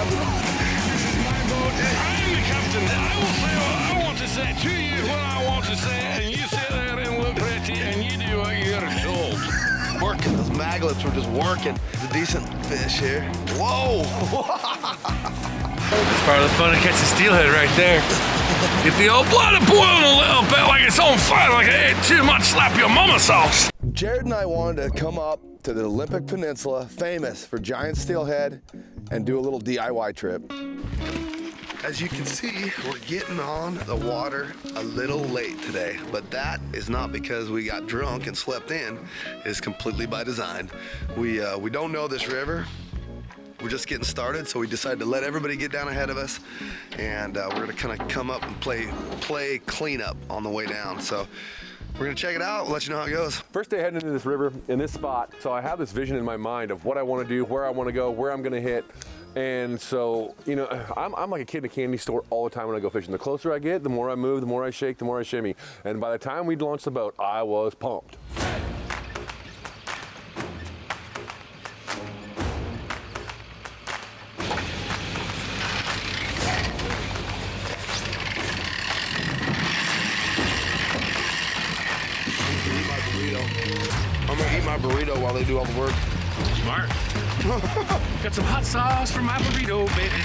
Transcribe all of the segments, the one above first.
This is my boat. I am the captain. I will say what I want to say to you when I want to say, and you sit there and look pretty, and you do what you're told. Working, those maglets were just working. It's a decent fish here. Whoa! It's part of the fun to catch the steelhead right there. Get the old blood boiling a little bit like it's on fire, like I ate too much slap your mama sauce. Jarod and I wanted to come up to the Olympic Peninsula, famous for giant steelhead, and do a little DIY trip. As you can see, we're getting on the water a little late today, but that is not because we got drunk and slept in. It's completely by design. We don't know this river. We're just getting started, so we decided to let everybody get down ahead of us, and we're gonna kind of come up and play cleanup on the way down. So we're gonna check it out, we'll let you know how it goes. First day heading into this river in this spot, so I have this vision in my mind of what I want to do, where I want to go, where I'm gonna hit. And so, you know, I'm like a kid in a candy store all the time when I go fishing. The closer I get, the more I move, the more I shake, the more I shimmy. And by the time we'd launched the boat, I was pumped. I'm gonna eat my burrito while they do all the work. Smart. Got some hot sauce for my burrito, baby.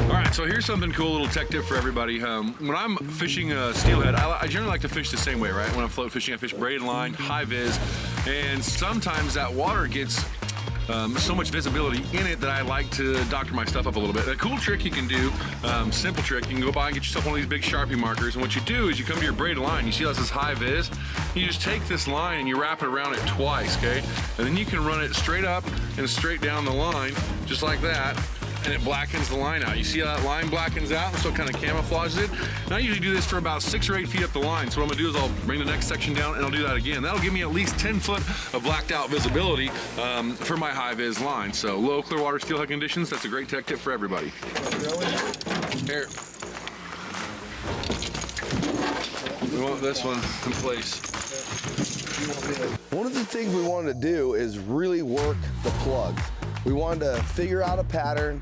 All right, so here's something cool, little tech tip for everybody. When I'm fishing steelhead, I generally like to fish the same way, right? When I'm float fishing, I fish braided line, high vis, and sometimes that water gets so much visibility in it that I like to doctor my stuff up a little bit. A cool trick you can do, simple trick, you can go by and get yourself one of these big Sharpie markers, and what you do is you come to your braided line, you see how this is high vis, you just take this line and you wrap it around it twice, okay? And then you can run it straight up and straight down the line, just like that, and it blackens the line out. You see how that line blackens out, and so it kind of camouflages it? And I usually do this for about 6 or 8 feet up the line, so what I'm gonna do is I'll bring the next section down and I'll do that again. That'll give me at least 10 foot of blacked out visibility for my high vis line. So low clear water steelhead conditions, that's a great tech tip for everybody. Here. We want this one in place. One of the things we wanted to do is really work the plugs. We wanted to figure out a pattern,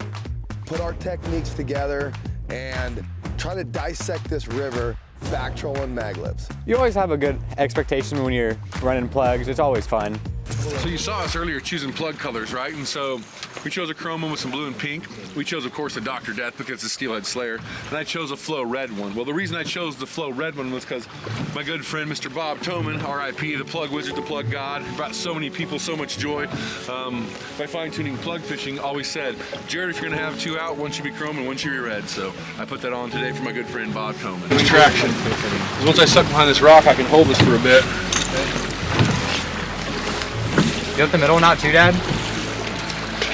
put our techniques together, and try to dissect this river, backtrolling maglets. You always have a good expectation when you're running plugs. It's always fun. So you saw us earlier choosing plug colors, right? And so we chose a chrome one with some blue and pink. We chose, of course, a Dr. Death because it's a Steelhead Slayer. And I chose a Flow Red one. Well, the reason I chose the Flow Red one was because my good friend, Mr. Bob Toman, R.I.P., the plug wizard, the plug god, brought so many people so much joy by fine-tuning plug fishing. Always said, Jarod, if you're going to have 2 out, one should be chrome and one should be red. So I put that on today for my good friend, Bob Toman. It's traction. Once I suck behind this rock, I can hold this for a bit. You have the middle knot too, Dad?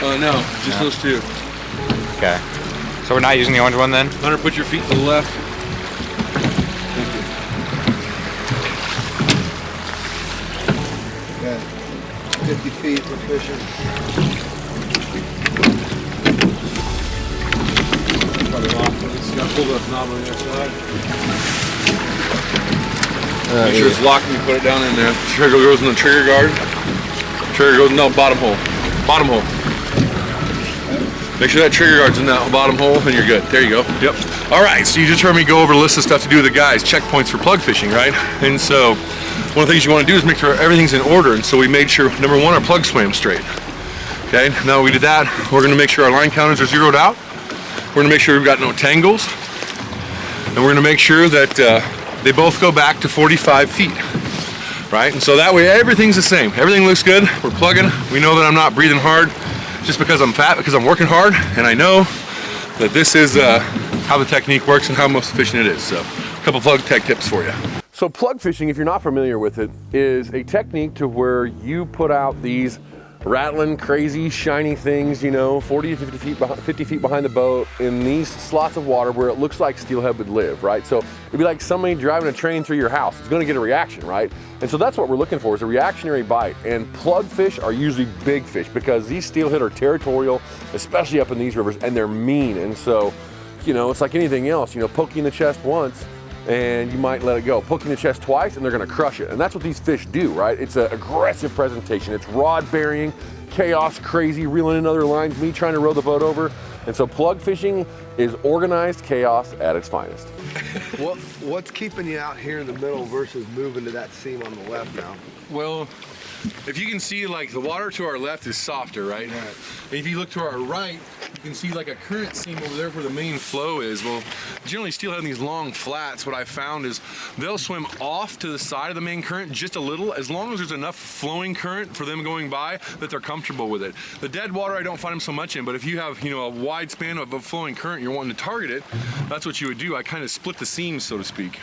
No, just those 2. Okay. So we're not using the orange one then? Hunter, put your feet to the left. Yeah, 50 feet we're fishing. Probably locked. It's got to pull the knob on the other side. Make sure it's locked when you put it down in there. Trigger goes in the trigger guard. Trigger goes, no, bottom hole. Bottom hole. Make sure that trigger guard's in that bottom hole and you're good. There you go. Yep. All right, so you just heard me go over a list of stuff to do with the guys, checkpoints for plug fishing, right? And so one of the things you want to do is make sure everything's in order. And so we made sure, number 1, our plug swam straight. Okay, now we did that, we're going to make sure our line counters are zeroed out. We're going to make sure we've got no tangles. And we're going to make sure that they both go back to 45 feet. Right? And so that way everything's the same. Everything looks good. We're plugging. We know that I'm not breathing hard just because I'm fat, because I'm working hard. And I know that this is how the technique works and how most efficient it is. So a couple plug tech tips for you. So plug fishing, if you're not familiar with it, is a technique to where you put out these rattling, crazy, shiny things, you know, 40 to 50 feet behind the boat in these slots of water where it looks like steelhead would live, right? So it'd be like somebody driving a train through your house. It's gonna get a reaction, right? And so that's what we're looking for, is a reactionary bite. And plug fish are usually big fish because these steelhead are territorial, especially up in these rivers, and they're mean. And so, you know, it's like anything else, you know, poking the chest once and you might let it go. Poking the chest twice and they're gonna crush it. And that's what these fish do, right? It's an aggressive presentation. It's rod burying, chaos, crazy, reeling in other lines, me trying to row the boat over. And so plug fishing is organized chaos at its finest. What's keeping you out here in the middle versus moving to that seam on the left now? Well, if you can see, like, the water to our left is softer, right? And if you look to our right, you can see like a current seam over there where the main flow is. Well, generally steelhead in these long flats, what I found is they'll swim off to the side of the main current just a little, as long as there's enough flowing current for them going by that they're comfortable with it. The dead water I don't find them so much in, but if you have, you know, a wide span of a flowing current, you're wanting to target it, that's what you would do. I kind of split the seams, so to speak.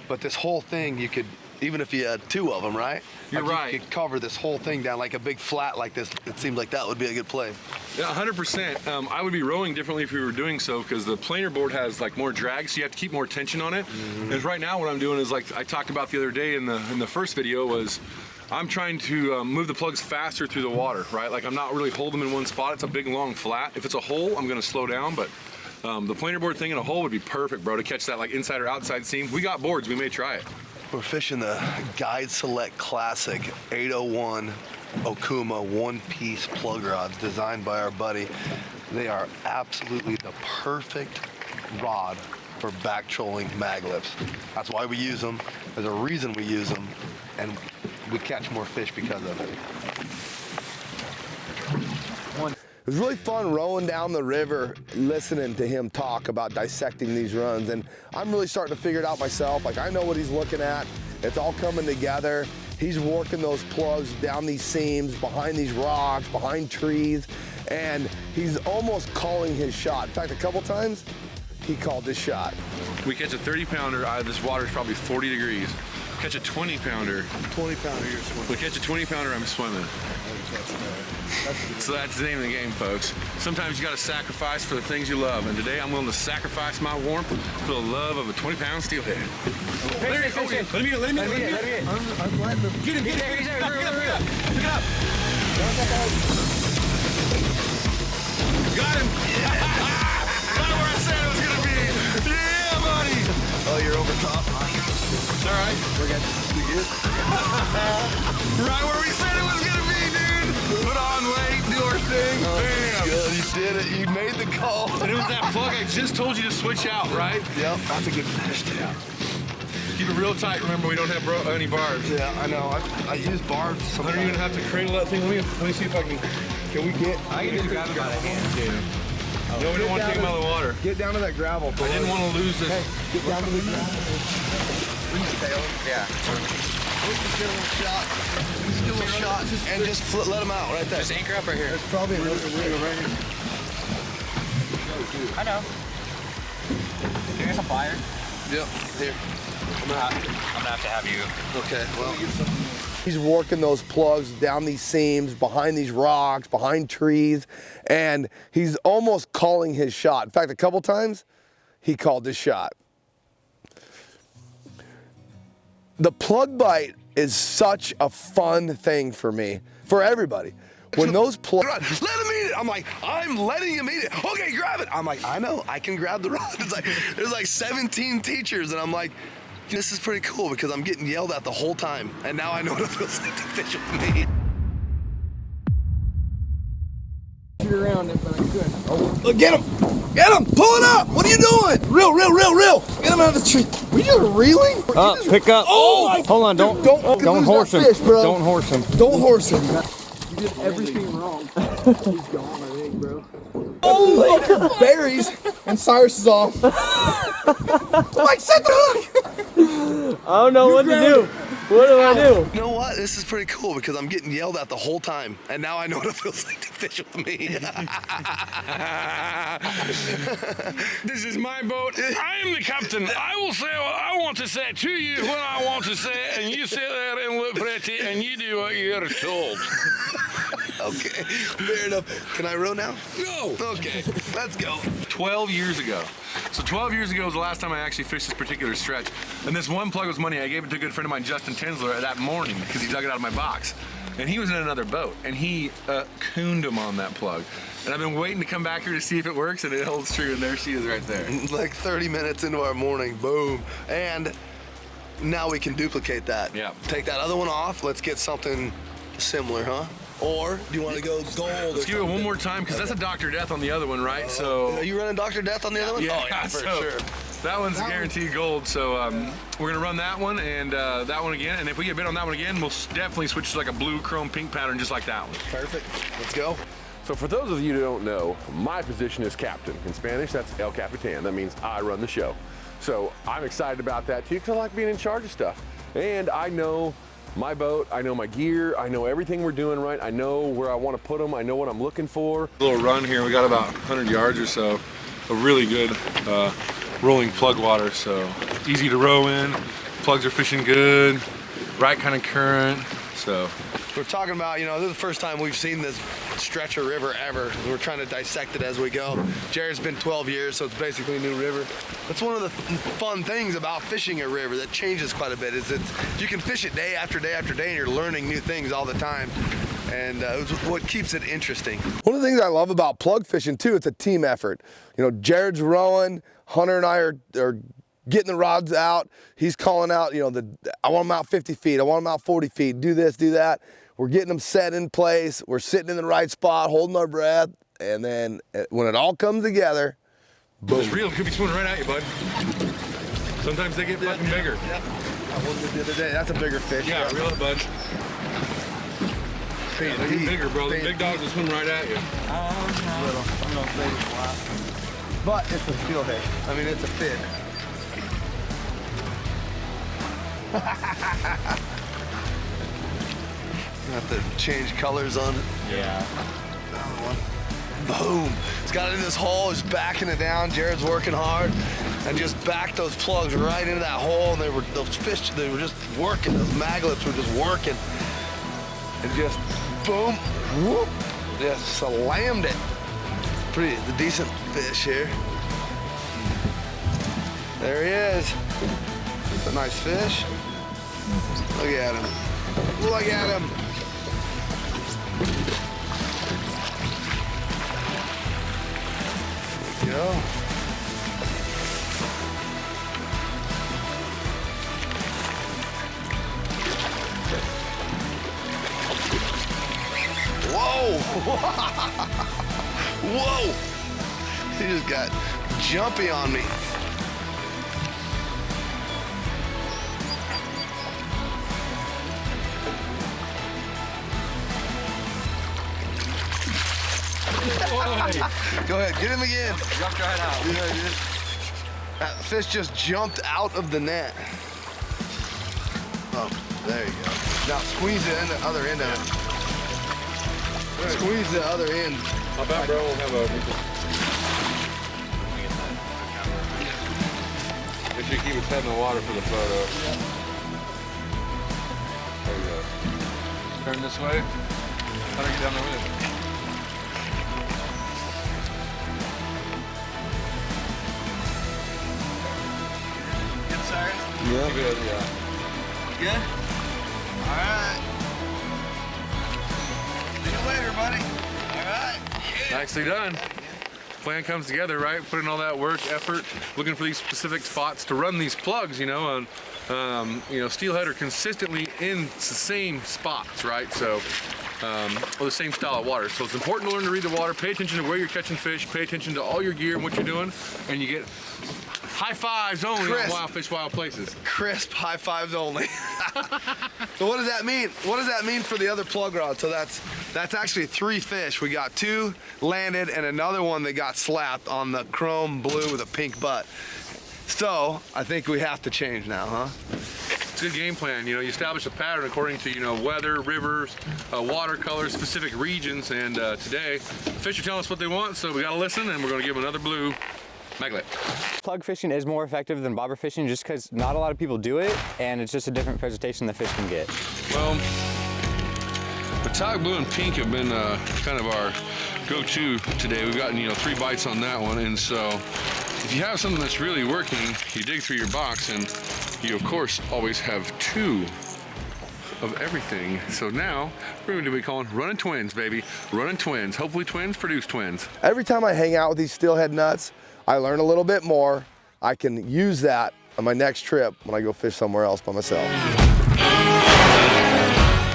But this whole thing, you could, even if you had two of them, right? You're like right. You could cover this whole thing down like a big flat like this. It seems like that would be a good play. Yeah, 100%. I would be rowing differently if we were doing so, because the planer board has like more drag, so you have to keep more tension on it. Because right now what I'm doing is, like I talked about the other day in the first video, was I'm trying to move the plugs faster through the water, right? Like I'm not really holding them in one spot. It's a big long flat. If it's a hole, I'm gonna slow down, but the planer board thing in a hole would be perfect, bro, to catch that like inside or outside seam. We got boards, we may try it. We're fishing the Guide Select Classic 801 Okuma one-piece plug rods designed by our buddy. They are absolutely the perfect rod for back trolling mag lips. That's why we use them. There's a reason we use them, and we catch more fish because of it. It was really fun rowing down the river, listening to him talk about dissecting these runs, and I'm really starting to figure it out myself. Like, I know what he's looking at. It's all coming together. He's working those plugs down these seams, behind these rocks, behind trees, and he's almost calling his shot. In fact, a couple times, he called his shot. We catch a 30-pounder out of this water is probably 40 degrees. Catch a 20-pounder. 20-pounder, you're swimming. We catch a 20-pounder, I'm swimming. So that's the name of the game, folks. Sometimes you gotta sacrifice for the things you love, and today I'm willing to sacrifice my warmth for the love of a 20-pound steelhead. Let me get. I'm letting them. Get him. He's there. Pick it up. Got him. Right where I said it was gonna be. Yeah, buddy. Oh, you're over top. It's all right. We're good. You good? Right where we said it was gonna be, dude. Put on weight, do our thing. Bam. Good, you did it. You made the call. And it was that plug I just told you to switch out, right? Yep, that's a good fish too. Keep it real tight. Remember, we don't have any barbs. Yeah, I know. I use barbs I sometimes. don't even have to cradle that thing. Let me see if I can. Can we get? I can just grab him by the hand too. No, we don't want to take him out of the water. Get down to that gravel. I didn't want to lose this. Hey, get down to the gravel. Yeah. Just get a little shot. Just get a little shot. And just let him out right there. Just anchor up right here. There's probably another wiggle right here. I know. Can you get some pliers? Yep, here. I'm gonna have to have you. Okay, well. He's working those plugs down these seams, behind these rocks, behind trees, and he's almost calling his shot. In fact, a couple times, he called his shot. The plug bite is such a fun thing for me, for everybody. When those plugs, let him eat it. I'm like, I'm letting him eat it. Okay, grab it. I'm like, I know, I can grab the rod. It's like, there's like 17 teachers, and I'm like, this is pretty cool because I'm getting yelled at the whole time, and now I know what it feels like to fish with me. Around it, but I could. Oh, look, get him! Get him! Pull it up! What are you doing? Reel! Get him out of the tree. Were you reeling? Pick up. Oh! Hold on, don't lose horse that him. fish, bro. Don't horse him. Don't horse him. You did everything wrong. He's gone, I think, bro. Oh, berries, and Cyrus is off. Like, set the hook! I don't know what to do. What do I do? You know what? This is pretty cool because I'm getting yelled at the whole time, and now I know what it feels like to fish with me. This is my boat. I am the captain. I will say what I want to say to you when I want to say it, and you sit there and look pretty, and you do what you're told. Okay, fair enough. Can I row now? No. Okay, let's go. 12 years ago. So 12 years ago was the last time I actually fished this particular stretch. And this one plug was money. I gave it to a good friend of mine, Justin Tinsler, that morning because he dug it out of my box. and he was in another boat, and he cooned him on that plug. And I've been waiting to come back here to see if it works, and it holds true, and there she is right there. Like 30 minutes into our morning, boom. And now we can duplicate that. Yeah. Take that other one off, let's get something similar, huh? Or do you want to go gold? Let's give it one more time, because that's a Dr. Death on the other one, right? Are you running Dr. Death on the other one? Yeah, Oh, yeah, for so sure. that one's guaranteed gold, so we're gonna run that one and that one again, and if we get bit on that one again, we'll definitely switch to like a blue chrome pink pattern just like that one. Perfect. Let's go. So for those of you who don't know, my position is captain. In Spanish, that's El Capitan. That means I run the show. So I'm excited about that too, because I like being in charge of stuff. And I know my boat, I know my gear, I know everything we're doing right, I know where I want to put them, I know what I'm looking for. A little run here, we got about 100 yards or so of really good rolling plug water, so easy to row in, plugs are fishing good, right kind of current, so. We're talking about, you know, this is the first time we've seen this stretch of river ever. We're trying to dissect it as we go. Jared's been 12 years, so it's basically a new river. That's one of the fun things about fishing a river that changes quite a bit, is that you can fish it day after day after day, and you're learning new things all the time. And it's what keeps it interesting. One of the things I love about plug fishing too, it's a team effort. You know, Jared's rowing, Hunter and I are getting the rods out. He's calling out, you know, I want them out 50 feet, I want them out 40 feet, do this, do that. We're getting them set in place. We're sitting in the right spot, holding our breath. And then when it all comes together, boom. It's real, it could be swimming right at you, bud. Sometimes they get fucking bigger. Yep. I won the other day. That's a bigger fish. Yeah, reel it, bud. They They're bigger, bro. The big dogs will swim right at you. Little. I'm gonna play it a while. But it's a steelhead. I mean, it's a fin. Have to change colors on it. Yeah. Boom. It's got it in this hole, it's backing it down. Jared's working hard and just backed those plugs right into that hole. And those fish, they were just working. Those maglets were just working. And just boom, whoop, just slammed it. Pretty decent fish here. There he is. It's a nice fish. Look at him. Look at him. There we go. Whoa! Whoa! He just got jumpy on me. Go ahead, get him again. Jumped right out. Yeah, dude. That fish just jumped out of the net. Oh, there you go. Now squeeze the other end of it. Squeeze the other end. How about, bro? We'll have a... Make sure you keep his head in the water for the photo. There you go. Turn this way. How do I get down there with it? Yeah. Good, yeah. Good? All right. See you later, buddy. All right. Yeah. Nicely done. Plan comes together, right? Putting all that work, effort, looking for these specific spots to run these plugs, you know, and you know, steelhead are consistently in the same spots, right? So, or the same style of water. So it's important to learn to read the water, pay attention to where you're catching fish, pay attention to all your gear and what you're doing, and you get high fives only on Wild Fish, Wild Places. Crisp high fives only. So what does that mean? What does that mean for the other plug rod? So that's actually 3 fish. We got 2 landed and another one that got slapped on the chrome blue with a pink butt. So I think we have to change now, huh? It's a good game plan. You know, you establish a pattern according to, you know, weather, rivers, watercolor, specific regions, and today, the fish are telling us what they want, so we gotta listen, and we're gonna give them another blue maglet. Plug fishing is more effective than bobber fishing just because not a lot of people do it, and it's just a different presentation the fish can get. Well, metallic blue and pink have been kind of our go-to today. We've gotten, you know, 3 bites on that one, and so if you have something that's really working, you dig through your box, and you of course always have 2 of everything. So now we're going to be calling running twins, baby. Running twins. Hopefully twins produce twins. Every time I hang out with these steelhead nuts, I learn a little bit more. I can use that on my next trip when I go fish somewhere else by myself.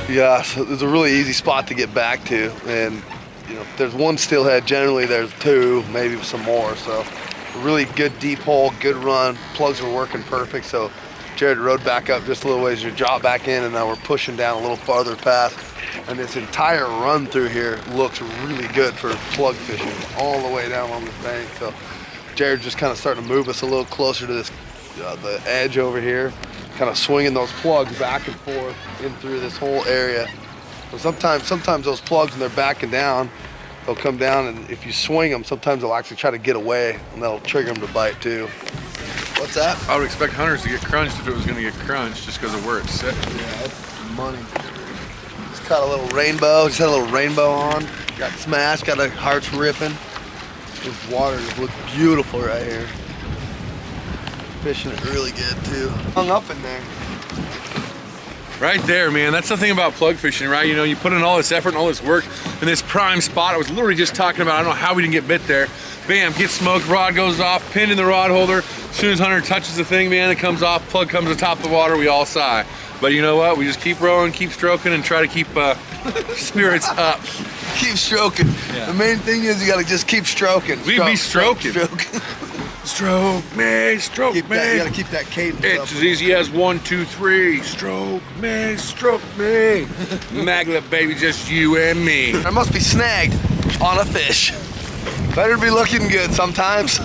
Yeah, so there's a really easy spot to get back to, and you know, there's one steelhead, generally there's two, maybe some more, so a really good deep hole, good run, plugs were working perfect, so Jarod rode back up just a little ways, you drop back in, and now we're pushing down a little farther past, and this entire run through here looks really good for plug fishing, all the way down on this bank, so Jarod's just kind of starting to move us a little closer to this, the edge over here, kind of swinging those plugs back and forth in through this whole area. But sometimes those plugs, when they're backing down, they'll come down, and if you swing them, sometimes they'll actually try to get away, and that'll trigger them to bite too. What's that? I would expect hunters to get crunched if it was going to get crunched just because of where it's sitting. Yeah, that's money. Just caught a little rainbow, just had a little rainbow on. Got smashed, got the hearts ripping. This water just looks beautiful right here. Fishing it really good too. Hung up in there. Right there, man. That's the thing about plug fishing, right? You know, you put in all this effort and all this work in this prime spot. I was literally just talking about, I don't know how we didn't get bit there. Bam, get smoked, rod goes off, pinned in the rod holder. As soon as Hunter touches the thing, man, it comes off, plug comes atop the water, we all sigh. But you know what? We just keep rowing, keep stroking, and try to keep spirits up. Keep stroking. Yeah. The main thing is you gotta just keep stroking. We be stroking. Stroke me, stroke me. You gotta keep that cadence It's up. as easy as 1, 2, 3. Stroke me, stroke me. Magla, baby, just you and me. I must be snagged on a fish. Better be looking good sometimes.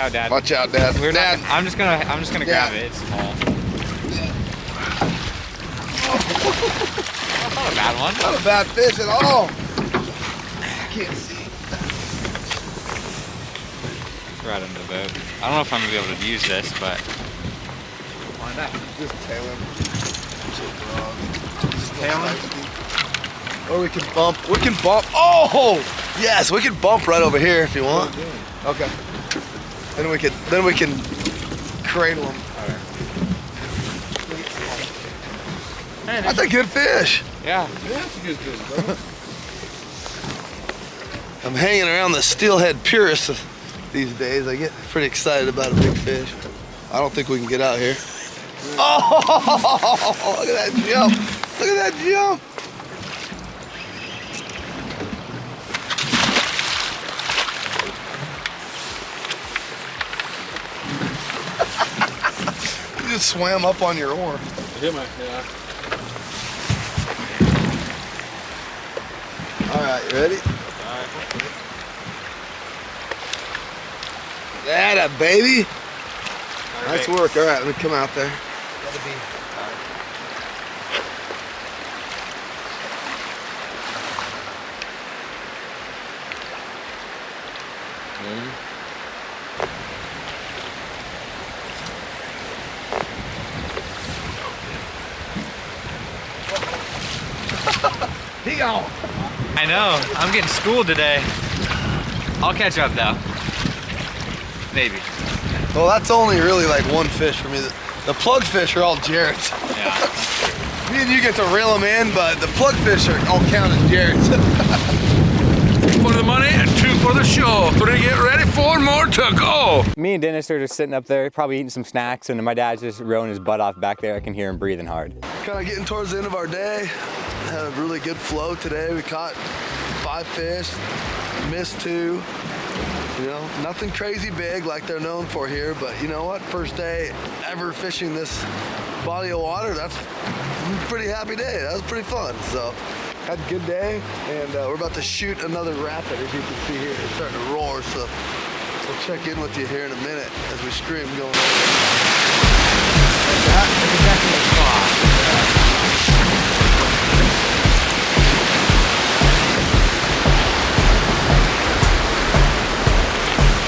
Oh, Dad. Watch out, Dad. Dad. I'm just gonna grab it. It's small. That's not a bad one. Not a bad fish at all. Can't see. Right under the boat. I don't know if I'm gonna be able to use this, but Why not? Just tail him. tail him. Or we can bump. We can bump. Oh, yes, we can bump right over here if you want. Okay. Then we can cradle him. That's a good fish. Yeah. That's a good thing, bro. I'm hanging around the steelhead purists these days. I get pretty excited about a big fish. I don't think we can get out here. Oh, look at that jump. Look at that jump. You just swam up on your oar. Yeah. All right, you ready? That a baby. Nice work. All right, let me come out there. He gone. I know. I'm getting schooled today. I'll catch up though. Maybe. Well, that's only really like one fish for me. The plug fish are all Jarod's. Yeah. Me and you get to reel them in, but the plug fish are all count as Jarod's. 1 for the money and 2 for the show. 3 get ready, 4 more to go. Me and Dennis are just sitting up there, probably eating some snacks, and my dad's just rowing his butt off back there. I can hear him breathing hard. Kind of getting towards the end of our day. Had a really good flow today. We caught 5 fish, missed 2. You know, nothing crazy big like they're known for here, but you know what? First day ever fishing this body of water. That's a pretty happy day. That was pretty fun. So, had a good day, and we're about to shoot another rapid, as you can see here. It's starting to roar, so we'll check in with you here in a minute as we stream going on. That's exactly the spot.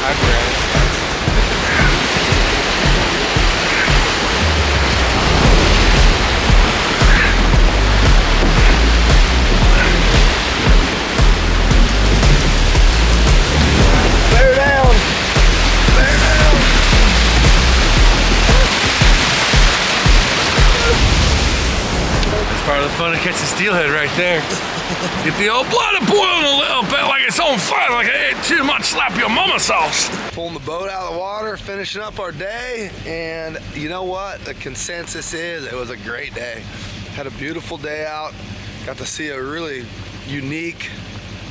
I've read it. Bear down! Bear down! fun to catch the steelhead right there. Get the old blood boiling a little bit like it's on fire, like I ate too much slap your mama sauce. Pulling the boat out of the water, finishing up our day, and you know what? The consensus is it was a great day. Had a beautiful day out. Got to see a really unique,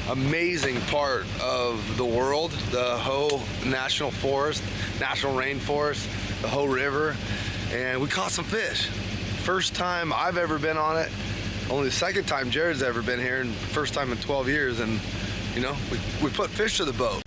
amazing part of the world, the Hoh National Forest, National Rainforest, the Hoh River, and we caught some fish. First time I've ever been on it, only the second time Jarod's ever been here, and first time in 12 years, and you know, we put fish to the boat.